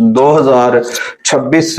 2026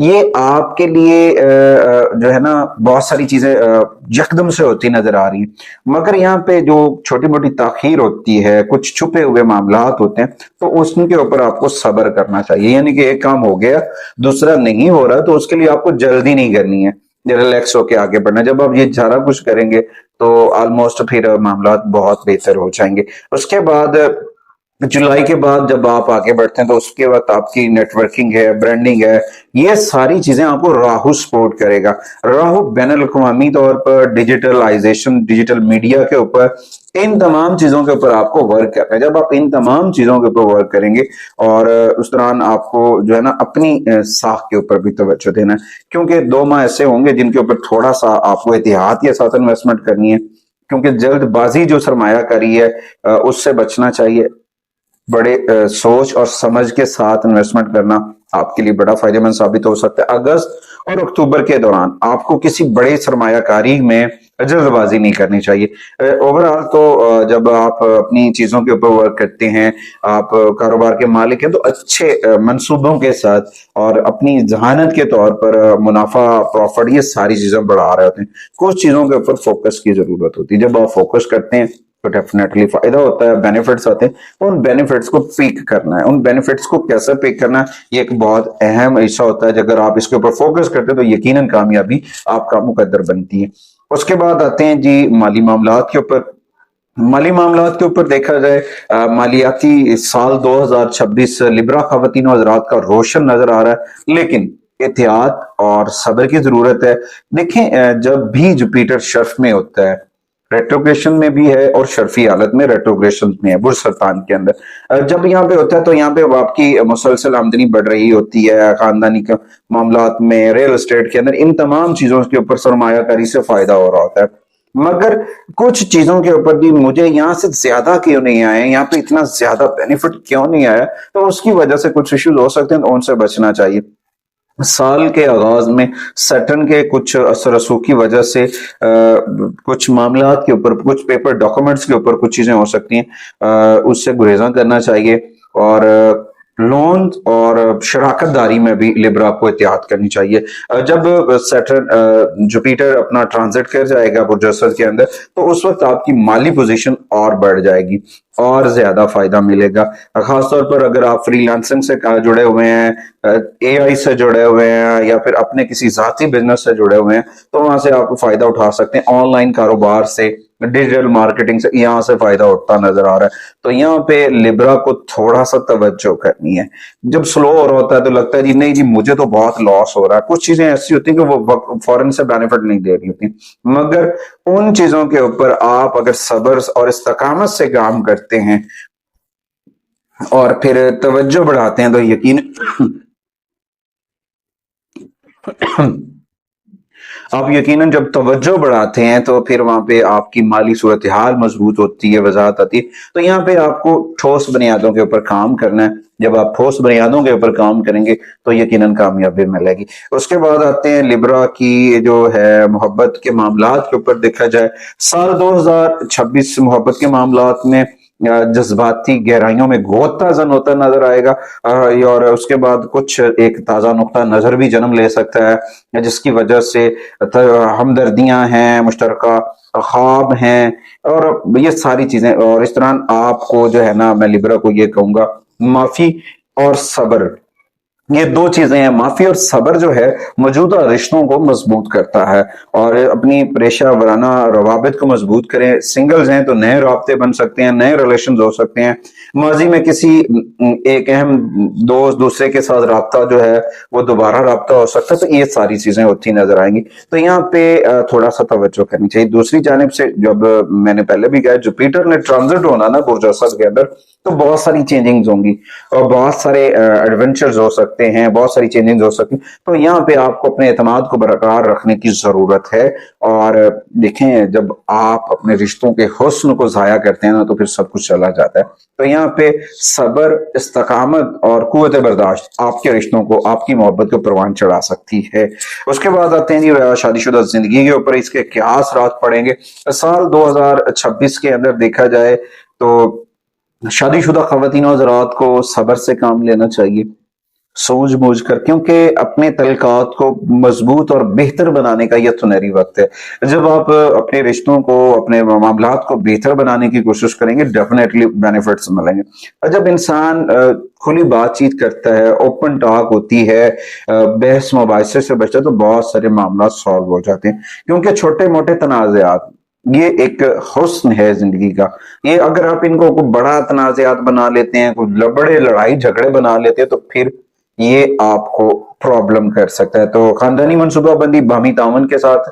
یہ آپ کے لیے جو ہے نا بہت ساری چیزیں یکدم سے ہوتی نظر آ رہی ہیں، مگر یہاں پہ جو چھوٹی موٹی تاخیر ہوتی ہے، کچھ چھپے ہوئے معاملات ہوتے ہیں، تو اس کے اوپر آپ کو صبر کرنا چاہیے. یعنی کہ ایک کام ہو گیا، دوسرا نہیں ہو رہا، تو اس کے لیے آپ کو جلدی نہیں کرنی ہے، ریلیکس ہو کے آگے بڑھنا. جب آپ یہ سارا کچھ کریں گے تو آلموسٹ پھر معاملات بہت بہتر ہو جائیں گے. اس کے بعد جولائی کے بعد جب آپ آگے بڑھتے ہیں تو اس کے بعد آپ کی نیٹ ورکنگ ہے، برانڈنگ ہے، یہ ساری چیزیں آپ کو راہو سپورٹ کرے گا. راہو بین الاقوامی طور پر ڈیجیٹلائزیشن، ڈیجیٹل میڈیا کے اوپر، ان تمام چیزوں کے اوپر آپ کو ورک کرنا ہے. جب آپ ان تمام چیزوں کے اوپر ورک کریں گے اور اس دوران آپ کو جو ہے نا اپنی ساکھ کے اوپر بھی توجہ دینا ہے، کیونکہ 2 ماہ ایسے ہوں گے جن کے اوپر تھوڑا سا آپ کو احتیاط کے ساتھ انویسٹمنٹ کرنی ہے، کیونکہ جلد بازی جو سرمایہ کاری ہے اس سے بچنا چاہیے. بڑے سوچ اور سمجھ کے ساتھ انویسٹمنٹ کرنا آپ کے لیے بڑا فائدہ مند ثابت ہو سکتا ہے. اگست اور اکتوبر کے دوران آپ کو کسی بڑے سرمایہ کاری میں جلد بازی نہیں کرنی چاہیے. اوور آل تو جب آپ اپنی چیزوں کے اوپر ورک کرتے ہیں، آپ کاروبار کے مالک ہیں، تو اچھے منصوبوں کے ساتھ اور اپنی ذہانت کے طور پر منافع، پروفٹ، یہ ساری چیزیں بڑھا رہے ہوتے ہیں. کچھ چیزوں کے اوپر فوکس کی ضرورت ہوتی ہے. جب آپ فوکس کرتے ہیں تو ڈیفینیٹلی فائدہ ہوتا ہے، بینیفٹس آتے ہیں. ان بینیفٹس کو پک کرنا ہے. ان بینیفٹس کو کیسے پک کرنا ہے، یہ ایک بہت اہم حصہ ہوتا ہے. اگر آپ اس کے اوپر فوکس کرتے ہیں تو یقیناً کامیابی آپ کا مقدر بنتی ہے. اس کے بعد آتے ہیں جی مالی معاملات کے اوپر. مالی معاملات کے اوپر دیکھا جائے، مالیاتی سال 2026 لبرا خواتین و حضرات کا روشن نظر آ رہا ہے، لیکن احتیاط اور صبر کی ضرورت ہے. دیکھیں جب بھی جوپیٹر شرف میں ہوتا ہے، ریٹروگریشن میں بھی ہے اور شرفی حالت میں ریٹروگریشن میں ہے، برج سرطان کے اندر جب یہاں پہ ہوتا ہے تو یہاں پہ آپ کی مسلسل آمدنی بڑھ رہی ہوتی ہے. خاندانی معاملات میں، ریل اسٹیٹ کے اندر، ان تمام چیزوں کے اوپر سرمایہ کاری سے فائدہ ہو رہا ہوتا ہے. مگر کچھ چیزوں کے اوپر بھی مجھے یہاں سے زیادہ کیوں نہیں آئے، یہاں پہ اتنا زیادہ بینیفٹ کیوں نہیں آیا، تو اس کی وجہ سے کچھ ایشوز ہو سکتے ہیں، تو ان سے بچنا چاہیے. سال کے آغاز میں سیٹرن کے کچھ اثر رسوخ کی وجہ سے کچھ معاملات کے اوپر، کچھ پیپر ڈاکومنٹس کے اوپر کچھ چیزیں ہو سکتی ہیں، اس سے گریزاں کرنا چاہیے. اور لون اور شراکت داری میں بھی لیبرا کو احتیاط کرنی چاہیے. جب سیٹرن جوپیٹر اپنا ٹرانزٹ کر جائے گا برج اسد کے اندر، تو اس وقت آپ کی مالی پوزیشن اور بڑھ جائے گی اور زیادہ فائدہ ملے گا. خاص طور پر اگر آپ فری لانسنگ سے جڑے ہوئے ہیں، اے آئی سے جڑے ہوئے ہیں، یا پھر اپنے کسی ذاتی بزنس سے جڑے ہوئے ہیں، تو وہاں سے آپ فائدہ اٹھا سکتے ہیں. آن لائن کاروبار سے، ڈیجیٹل مارکیٹنگ سے یہاں سے فائدہ اٹھتا نظر آ رہا ہے. تو یہاں پہ لیبرا کو تھوڑا سا توجہ کرنی ہے. جب سلو ہو رہا ہوتا ہے تو لگتا ہے جی نہیں جی مجھے تو بہت لاس ہو رہا ہے. کچھ چیزیں ایسی ہوتی ہیں کہ وہ فوراً سے بینیفٹ نہیں دے رہی ہوتی، مگر ان چیزوں کے اوپر آپ اگر صبر اور استقامت سے کام کرتے ہیں اور پھر توجہ بڑھاتے ہیں تو یقین آپ یقیناً جب توجہ بڑھاتے ہیں تو پھر وہاں پہ آپ کی مالی صورتحال مضبوط ہوتی ہے، وضاحت آتی ہے. تو یہاں پہ آپ کو ٹھوس بنیادوں کے اوپر کام کرنا ہے. جب آپ ٹھوس بنیادوں کے اوپر کام کریں گے تو یقیناً کامیابی ملے گی. اس کے بعد آتے ہیں لیبرا کی جو ہے محبت کے معاملات کے اوپر. دیکھا جائے سال 2026 محبت کے معاملات میں جذباتی گہرائیوں میں غوطہ زن ہوتا نظر آئے گا، اور اس کے بعد کچھ ایک تازہ نقطہ نظر بھی جنم لے سکتا ہے، جس کی وجہ سے ہمدردیاں ہیں، مشترکہ خواب ہیں، اور یہ ساری چیزیں. اور اس طرح آپ کو جو ہے نا، میں لیبرا کو یہ کہوں گا، معافی اور صبر، یہ 2 چیزیں ہیں. معافی اور صبر جو ہے موجودہ رشتوں کو مضبوط کرتا ہے اور اپنی پیشہ ورانہ روابط کو مضبوط کریں. سنگلز ہیں تو نئے رابطے بن سکتے ہیں، نئے ریلیشنز ہو سکتے ہیں. ماضی میں کسی ایک اہم دوست دوسرے کے ساتھ رابطہ جو ہے وہ دوبارہ رابطہ ہو سکتا ہے. تو یہ ساری چیزیں ہوتی نظر آئیں گی. تو یہاں پہ تھوڑا سا توجہ کرنی چاہیے. دوسری جانب سے جب میں نے پہلے بھی کہا جوپیٹر نے ٹرانزٹ ہونا نا برج اسد کے اندر، تو بہت ساری چینجنگز ہوں گی اور بہت سارے ایڈونچرز ہو سکتے ہیں، بہت ساری چینجنگز ہو سکتی ہیں. تو یہاں پہ آپ کو اپنے اعتماد کو برقرار رکھنے کی ضرورت ہے. اور دیکھیں جب آپ اپنے رشتوں کے حسن کو ضائع کرتے ہیں نا تو پھر سب کچھ چلا جاتا ہے. تو یہاں پہ صبر، استقامت اور قوت برداشت آپ کے رشتوں کو، آپ کی محبت کو پروان چڑھا سکتی ہے. اس کے بعد آتے ہیں جی شادی شدہ زندگی کے اوپر. اس کے کیا اثرات پڑیں گے سال 2026 کے اندر دیکھا جائے تو شادی شدہ خواتین و حضرات کو صبر سے کام لینا چاہیے. سوچ بوجھ کر، کیونکہ اپنے تعلقات کو مضبوط اور بہتر بنانے کا یہ سنہری وقت ہے۔ جب آپ اپنے رشتوں کو، اپنے معاملات کو بہتر بنانے کی کوشش کریں گے، ڈیفینیٹلی بینیفٹس ملیں گے۔ اور جب انسان کھلی بات چیت کرتا ہے، اوپن ٹاک ہوتی ہے، بحث مباحثے سے بچتا ہے، تو بہت سارے معاملات سالو ہو جاتے ہیں، کیونکہ چھوٹے موٹے تنازعات یہ ایک حسن ہے زندگی کا۔ یہ اگر آپ ان کو کوئی بڑا تنازعات بنا لیتے ہیں، کوئی بڑے لڑائی جھگڑے بنا لیتے ہیں، تو پھر یہ آپ کو پرابلم کر سکتا ہے۔ تو خاندانی منصوبہ بندی باہمی تعاون کے ساتھ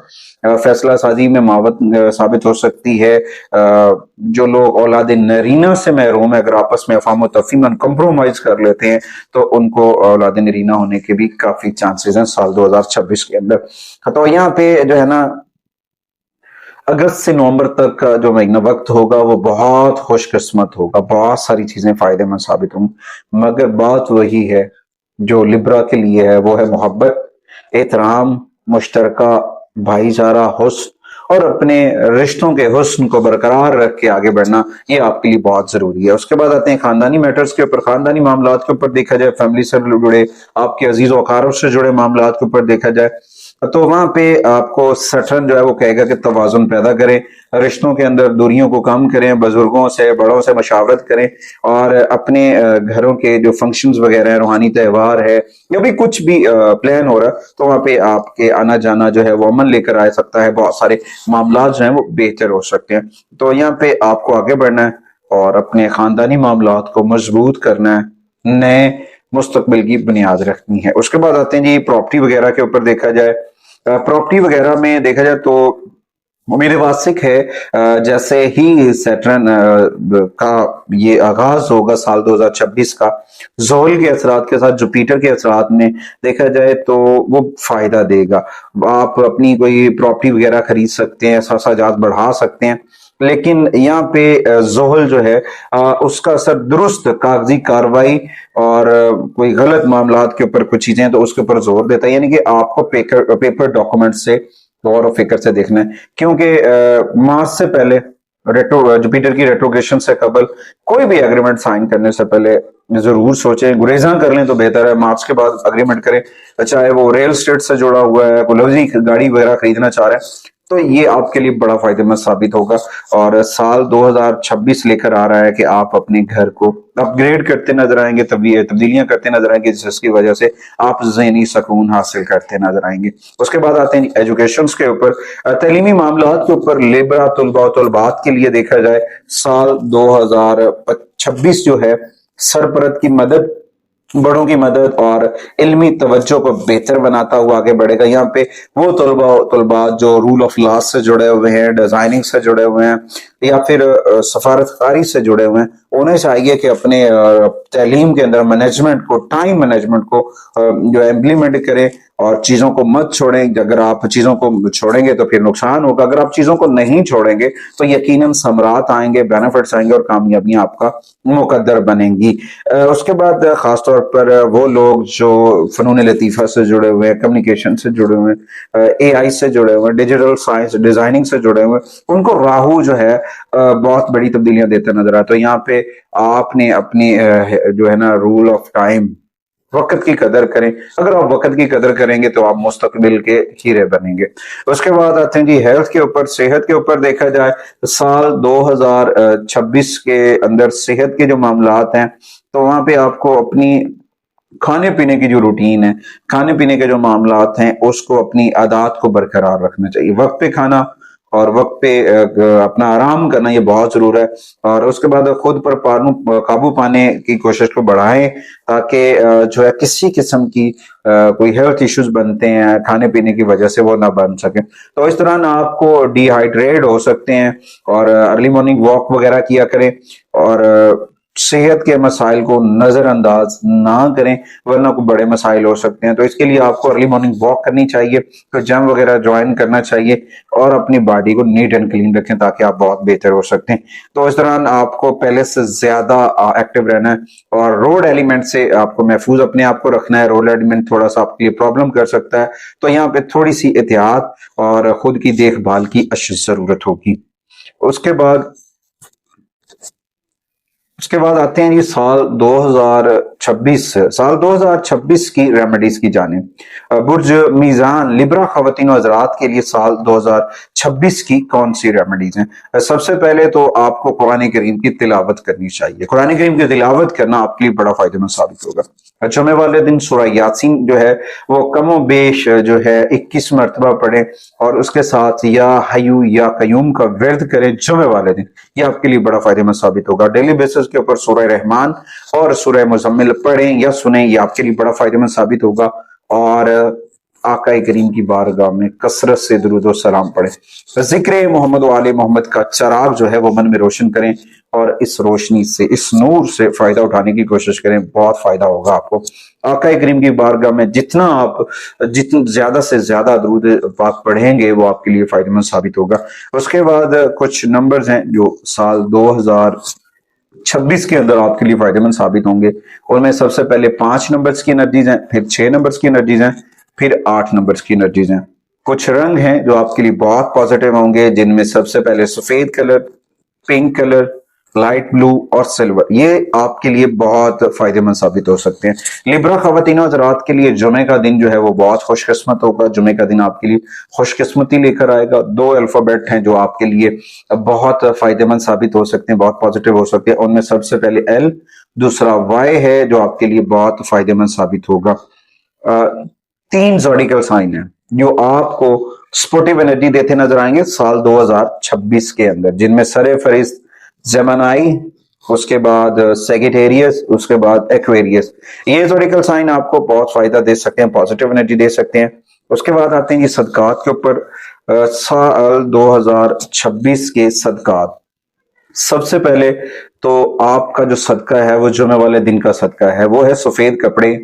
فیصلہ سازی میں معاون ثابت ہو سکتی ہے۔ جو لوگ اولاد نرینہ سے محروم ہے، اگر آپس میں افہام و تفہیم کمپرومائز کر لیتے ہیں، تو ان کو اولاد نرینہ ہونے کے بھی کافی چانسز ہیں سال 2026 کے اندر۔ تو یہاں پہ جو ہے نا، اگست سے نومبر تک کا جو مہینہ وقت ہوگا وہ بہت خوش قسمت ہوگا، بہت ساری چیزیں فائدے مند ثابت ہوں، مگر بات وہی ہے جو لبرا کے لیے ہے، وہ ہے محبت، احترام، مشترکہ بھائی چارہ، حسن، اور اپنے رشتوں کے حسن کو برقرار رکھ کے آگے بڑھنا، یہ آپ کے لیے بہت ضروری ہے۔ اس کے بعد آتے ہیں خاندانی میٹرز کے اوپر، خاندانی معاملات کے اوپر دیکھا جائے، فیملی سے جڑے، آپ کے عزیز و اقارب سے جڑے معاملات کے اوپر دیکھا جائے، تو وہاں پہ آپ کو سٹرن جو ہے وہ کہے گا کہ توازن پیدا کریں، رشتوں کے اندر دوریوں کو کم کریں، بزرگوں سے، بڑوں سے مشاورت کریں، اور اپنے گھروں کے جو فنکشنز وغیرہ ہیں، روحانی تہوار ہے، یا بھی کچھ بھی پلان ہو رہا ہے، تو وہاں پہ آپ کے آنا جانا جو ہے وہ عمل لے کر آ سکتا ہے، بہت سارے معاملات جو ہیں وہ بہتر ہو سکتے ہیں۔ تو یہاں پہ آپ کو آگے بڑھنا ہے اور اپنے خاندانی معاملات کو مضبوط کرنا ہے، نئے مستقبل کی بنیاد رکھنی ہے۔ اس کے بعد آتے ہیں جی پراپرٹی وغیرہ کے اوپر دیکھا جائے، پراپرٹی وغیرہ میں دیکھا جائے تو امید واسق ہے جیسے ہی سیٹرن کا یہ آغاز ہوگا سال 2026 کا، زحل کے اثرات کے ساتھ جوپیٹر کے اثرات میں دیکھا جائے تو وہ فائدہ دے گا۔ آپ اپنی کوئی پراپرٹی وغیرہ خرید سکتے ہیں، ساسا جات بڑھا سکتے ہیں، لیکن یہاں پہ زحل جو ہے اس کا اثر درست کاغذی کاروائی اور کوئی غلط معاملات کے اوپر کچھ چیزیں ہیں تو اس کے اوپر زور دیتا ہے، یعنی کہ آپ کو پیپر ڈاکومنٹ سے غور و فکر سے دیکھنا ہے، کیونکہ مارچ سے پہلے، جوپیٹر کی ریٹروگریشن سے قبل کوئی بھی اگریمنٹ سائن کرنے سے پہلے ضرور سوچیں، گریزاں کر لیں تو بہتر ہے، مارچ کے بعد اگریمنٹ کریں، چاہے وہ ریل اسٹیٹ سے جڑا ہوا ہے، کوئی لگژری گاڑی وغیرہ خریدنا چاہ رہے ہیں، تو یہ آپ کے لیے بڑا فائدہ مند ثابت ہوگا۔ اور سال 2026 لے کر آ رہا ہے کہ آپ اپنے گھر کو اپ گریڈ کرتے نظر آئیں گے، تبدیلیاں کرتے نظر آئیں گے، جس کی وجہ سے آپ ذہنی سکون حاصل کرتے نظر آئیں گے۔ اس کے بعد آتے ہیں ایجوکیشنز کے اوپر، تعلیمی معاملات کے اوپر، لیبرا طلباء و طلبات کے لیے دیکھا جائے سال 2026 جو ہے سرپرست کی مدد، بڑوں کی مدد اور علمی توجہ کو بہتر بناتا ہوا آگے بڑھے گا۔ یہاں پہ وہ طلبات جو رول آف لا سے جڑے ہوئے ہیں، ڈیزائننگ سے جڑے ہوئے ہیں، یا پھر سفارت کاری سے جڑے ہوئے ہیں، انہیں چاہیے کہ اپنے تعلیم کے اندر مینجمنٹ کو، ٹائم مینجمنٹ کو جو امپلیمنٹ کریں اور چیزوں کو مت چھوڑیں۔ اگر آپ چیزوں کو چھوڑیں گے تو پھر نقصان ہوگا، اگر آپ چیزوں کو نہیں چھوڑیں گے تو یقیناً ثمرات آئیں گے، بینیفٹس آئیں گے اور کامیابیاں آپ کا مقدر بنیں گی۔ اس کے بعد خاص طور پر وہ لوگ جو فنون لطیفہ سے جڑے ہوئے ہیں، کمیونیکیشن سے جڑے ہوئے ہیں، اے آئی سے جڑے ہوئے ہیں، ڈیجیٹل سائنس ڈیزائننگ سے جڑے ہوئے ہیں، ان کو راہو جو ہے بہت بڑی تبدیلیاں دیتا نظر آتا ہے۔ تو یہاں پہ آپ نے اپنی جو ہے نا رول آف ٹائم، وقت کی قدر کریں، اگر آپ وقت کی قدر کریں گے تو آپ مستقبل کے ہیرے بنیں گے۔ اس کے بعد آتے ہیں جی ہیلتھ کے اوپر، صحت کے اوپر دیکھا جائے سال 2026 کے اندر صحت کے جو معاملات ہیں تو وہاں پہ آپ کو اپنی کھانے پینے کی جو روٹین ہے، کھانے پینے کے جو معاملات ہیں، اس کو اپنی عادات کو برقرار رکھنا چاہیے، وقت پہ کھانا اور وقت پہ اپنا آرام کرنا، یہ بہت ضرور ہے۔ اور اس کے بعد خود پر قابو پانے کی کوشش کو بڑھائیں تاکہ جو ہے کسی قسم کی کوئی ہیلتھ ایشوز بنتے ہیں کھانے پینے کی وجہ سے وہ نہ بن سکیں۔ تو اس دوران آپ کو ڈی ہائیڈریٹ ہو سکتے ہیں، اور ارلی مارننگ واک وغیرہ کیا کریں، اور صحت کے مسائل کو نظر انداز نہ کریں، ورنہ کوئی بڑے مسائل ہو سکتے ہیں۔ تو اس کے لیے آپ کو ارلی مارننگ واک کرنی چاہیے، تو جم وغیرہ جوائن کرنا چاہیے، اور اپنی باڈی کو نیٹ اینڈ کلین رکھیں تاکہ آپ بہت بہتر ہو سکتے ہیں۔ تو اس دوران آپ کو پہلے سے زیادہ ایکٹیو رہنا ہے، اور روڈ ایلیمنٹ سے آپ کو محفوظ اپنے آپ کو رکھنا ہے۔ روڈ ایلیمنٹ تھوڑا سا آپ کے لیے پرابلم کر سکتا ہے، تو یہاں پہ تھوڑی سی احتیاط اور خود کی دیکھ بھال کی اشد ضرورت ہوگی۔ اس کے بعد اس کے بعد آتے ہیں یہ سال 2026 سال 2026 کی ریمیڈیز کی جانب۔ برج میزان لبرا خواتین و حضرات کے لیے سال 2026 کی کون سی ریمیڈیز ہیں؟ سب سے پہلے تو آپ کو قرآن کریم کی تلاوت کرنی چاہیے۔ قرآن کریم کی تلاوت کرنا آپ کے لیے بڑا فائدہ مند ثابت ہوگا۔ جمعے والے دن سورہ یاسین جو ہے وہ کم و بیش جو ہے 21 مرتبہ پڑھیں، اور اس کے ساتھ یا حیو یا قیوم کا ورد کریں جمعے والے دن، یہ آپ کے لیے بڑا فائدہ مند ثابت ہوگا۔ ڈیلی بیسس کے اوپر سورہ رحمان اور سورہ مزمل پڑھیں یا سنیں، یہ آپ کے لیے بڑا فائدہ مند ثابت ہوگا۔ اور آقا کریم کی بارگاہ میں کثرت سے درود و سلام پڑھیں۔ ذکر محمد و آل محمد کا چراغ جو ہے وہ من میں روشن کریں، اور اس روشنی سے، اس نور سے فائدہ اٹھانے کی کوشش کریں، بہت فائدہ ہوگا آپ کو۔ آقا کریم کی بارگاہ میں جتنا زیادہ سے زیادہ درود پاک پڑھیں گے وہ آپ کے لیے فائدہ مند ثابت ہوگا۔ اس کے بعد کچھ نمبرز ہیں جو سال 2026 کے اندر آپ کے لیے فائدہ مند ثابت ہوں گے، اور میں سب سے پہلے 5 نمبرز کی انرجیز ہیں، پھر 6 نمبرز کی انرجیز ہیں، پھر 8 نمبرز کی انرجیز ہیں۔ کچھ رنگ ہیں جو آپ کے لیے بہت پازیٹیو ہوں گے، جن میں سب سے پہلے سفید colour, pink colour, light blue اور سلور، یہ آپ کے لیے بہت فائدہ مند ثابت ہو سکتے ہیں۔ لبرا خواتین و حضرات کے لیے جمعے کا دن جو ہے وہ بہت خوش قسمت ہوگا۔ جمعے کا دن آپ کے لیے خوش قسمتی لے کر آئے گا۔ 2 الفابیٹ ہیں جو آپ کے لیے بہت فائدہ مند ثابت ہو سکتے ہیں، بہت پازیٹیو ہو سکتے ہیں۔ ان میں سب سے پہلے ایل، دوسرا وائی ہے جو آپ کے لیے بہت فائدہ مند ثابت ہوگا۔ 3 زوڈیکل سائن ہیں جو آپ کو سپورٹیو انرجی دیتے نظر آئیں گے سال 2026 کے اندر، جن میں سر فہرست جیمنائی، اس کے بعد سیگیٹیریس، اس کے بعد ایکویریس، یہ زوڈیکل سائن آپ کو بہت فائدہ دے سکتے ہیں، پازیٹیو انرجی دے سکتے ہیں۔ اس کے بعد آتے ہیں یہ صدقات کے اوپر۔ سال 2026 کے صدقات، سب سے پہلے تو آپ کا جو صدقہ ہے وہ جمعے والے دن کا صدقہ ہے، وہ ہے سفید کپڑے،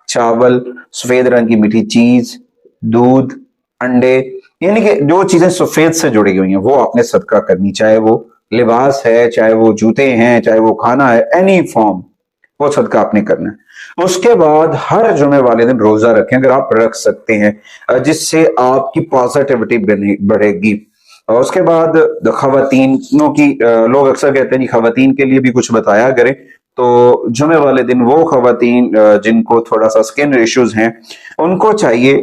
چاول، سفید رنگ کی میٹھی چیز، دودھ، انڈے، یعنی کہ جو چیزیں سفید سے جڑی ہوئی ہیں وہ آپ نے صدقہ کرنی، چاہے وہ لباس ہے، چاہے وہ جوتے ہیں، چاہے وہ کھانا ہے، اینی فارم، وہ صدقہ آپ نے کرنا ہے۔ اس کے بعد ہر جمعے والے دن روزہ رکھیں اگر آپ رکھ سکتے ہیں، جس سے آپ کی پازیٹیوٹی بڑھے گی۔ اور اس کے بعد خواتینوں کی، لوگ اکثر کہتے ہیں جی خواتین کے لیے بھی کچھ بتایا کریں، تو جمعے والے دن وہ خواتین جن کو تھوڑا سا سکن ایشوز ہیں ان کو چاہیے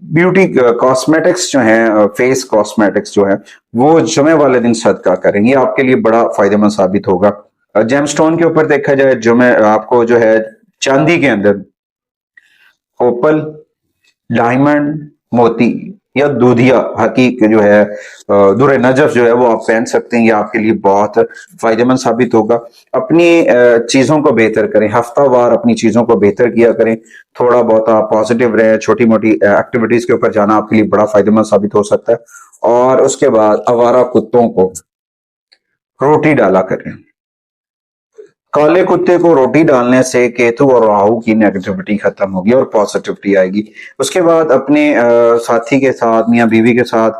بیوٹی کاسمیٹکس جو ہیں، فیس کاسمیٹکس جو ہیں وہ جمعے والے دن صدقہ کریں، یہ آپ کے لیے بڑا فائدہ مند ثابت ہوگا۔ جیم سٹون کے اوپر دیکھا جائے، جمعے آپ کو جو ہے چاندی کے اندر اوپل، ڈائمنڈ، موتی یا دودھیا حقیق جو ہے، در نجف جو ہے وہ آپ پہن سکتے ہیں، یہ آپ کے لیے بہت فائدہ مند ثابت ہوگا۔ اپنی چیزوں کو بہتر کریں، ہفتہ وار اپنی چیزوں کو بہتر کیا کریں، تھوڑا بہت پازیٹیو رہیں، چھوٹی موٹی ایکٹیویٹیز کے اوپر جانا آپ کے لیے بڑا فائدہ مند ثابت ہو سکتا ہے۔ اور اس کے بعد آوارہ کتوں کو روٹی ڈالا کریں، کالے کتے کو روٹی ڈالنے سے کیتو اور راہو کی نیگیٹیوٹی ختم ہوگی اور پازیٹیوٹی آئے گی۔ اس کے بعد اپنے ساتھی کے ساتھ، میاں بیوی کے ساتھ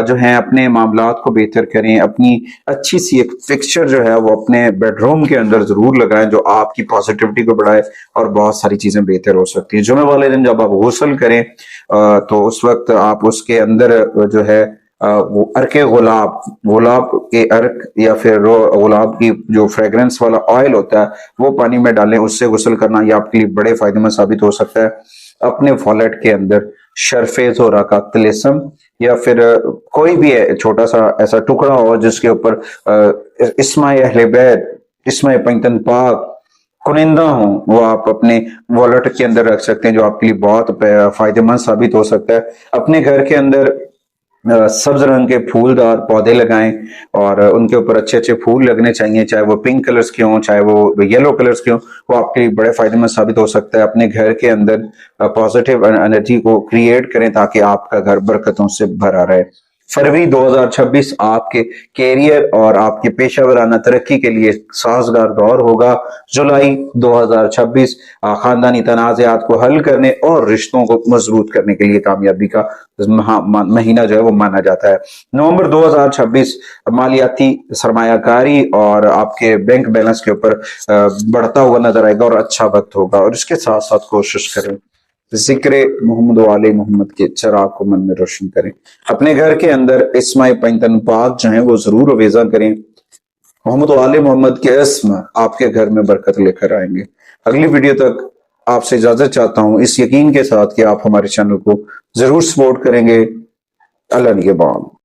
جو ہیں اپنے معاملات کو بہتر کریں، اپنی اچھی سی ایک فکسچر جو ہے وہ اپنے بیڈ روم کے اندر ضرور لگائیں جو آپ کی پازیٹیوٹی کو بڑھائے، اور بہت ساری چیزیں بہتر ہو سکتی ہیں۔ جمعے والے دن جب آپ غسل کریں تو اس وقت آپ اس کے اندر جو ہے وہ عرق گلاب کے عرق یا پھر گلاب کی جو فریگرنس والا آئل ہوتا ہے وہ پانی میں ڈالیں، اس سے غسل کرنا یہ آپ کے لیے بڑے فائدہ مند ثابت ہو سکتا ہے۔ اپنے والیٹ کے اندر شرف زہرا کا طلسم یا پھر کوئی بھی چھوٹا سا ایسا ٹکڑا ہو جس کے اوپر اسماء اہل بیت، اسماء پنجتن پاک کنندہ ہوں، وہ آپ اپنے والیٹ کے اندر رکھ سکتے ہیں جو آپ کے لیے بہت فائدہ مند ثابت ہو سکتا ہے۔ اپنے گھر کے اندر سبز رنگ کے پھولدار پودے لگائیں اور ان کے اوپر اچھے اچھے پھول لگنے چاہیے، چاہے وہ پنک کلرز کے ہوں، چاہے وہ یلو کلرز کے ہوں، وہ آپ کے لیے بڑے فائدہ مند ثابت ہو سکتا ہے۔ اپنے گھر کے اندر پازیٹیو انرجی کو کریٹ کریں تاکہ آپ کا گھر برکتوں سے بھرا رہے۔ فروری 2026 آپ کے کیریئر اور آپ کے پیشہ ورانہ ترقی کے لیے سازگار دور ہوگا۔ جولائی 2026 خاندانی تنازعات کو حل کرنے اور رشتوں کو مضبوط کرنے کے لیے کامیابی کا مہینہ جو ہے وہ مانا جاتا ہے۔ نومبر 2026 مالیاتی سرمایہ کاری اور آپ کے بینک بیلنس کے اوپر بڑھتا ہوا نظر آئے گا اور اچھا وقت ہوگا، اور اس کے ساتھ ساتھ کوشش کریں ذکر محمد و آل محمد کے چراغ کو من میں روشن کریں۔ اپنے گھر کے اندر اسماء پنجتن پاک جو ہیں وہ ضرور اویزہ کریں۔ محمد و آل محمد کے اسم آپ کے گھر میں برکت لے کر آئیں گے۔ اگلی ویڈیو تک آپ سے اجازت چاہتا ہوں، اس یقین کے ساتھ کہ آپ ہمارے چینل کو ضرور سپورٹ کریں گے۔ اللہ نگہبان۔